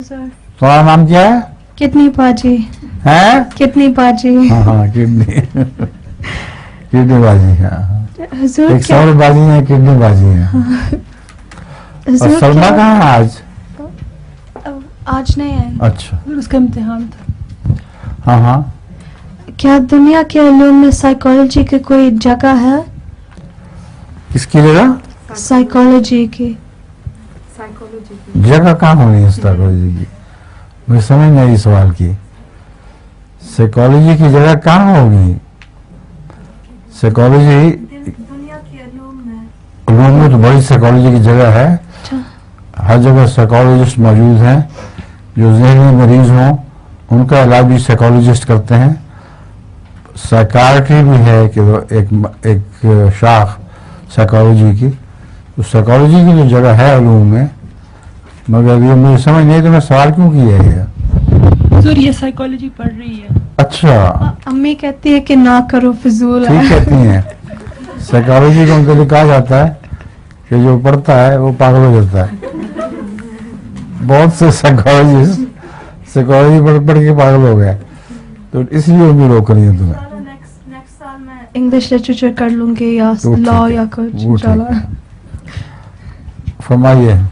तुम्हारा नाम क्या है? कितनी बाजी हैं? कितनी बाजी हाँ किडनी किडनी बाजी है। हुजूर एक क्या सौर बाजी है, किडनी बाजी है। हुजूर और सलमा क्या- कहाँ है आज? आज नहीं है, अच्छा उसका इम्तिहान था। हाँ हाँ। क्या दुनिया के इल्म में साइकोलॉजी की कोई जगह है? किसकी जगह? साइकोलॉजी की जगह कहाँ होनी है साइकोलॉजी की? मुझे समझ नहीं आई सवाल की। साइकोलॉजी की जगह कहाँ होगी? साइकोलॉजी दुनिया के इल्म में। रूम में तो बड़ी साइकोलॉजी की जगह है। अच्छा, हर जगह साइकोलॉजिस्ट मौजूद हैं। जो ज़हनी मरीज हों उनका इलाज भी साइकोलॉजिस्ट करते हैं। साइकार्ट्री भी है कि एक शाख साइकोलॉजी की। तो साइकोलॉजी की जो जगह है इल्म में, मगर ये मुझे समझ नहीं, तो मैं सवाल क्यों किया है? हुजूर ये साइकोलॉजी पढ़ रही है। अच्छा अम्मी कहती है कि ना करो, फिजूल ठीक है। कहती हैं। साइकोलॉजी को उनके लिए कहा जाता है कि जो पढ़ता है वो पागल हो जाता है। बहुत से साइकोलॉजिस्ट साइकोलॉजी पढ़ पढ़ के पागल हो गए, तो इसलिए वो भी रोक रही है तुम्हें। नेक्स्ट साल मैं इंग्लिश लिटरेचर कर लूंगी या तो ठीक लॉ है, या कुछ वो ठीक इंशाल्लाह। है। फरमाइए।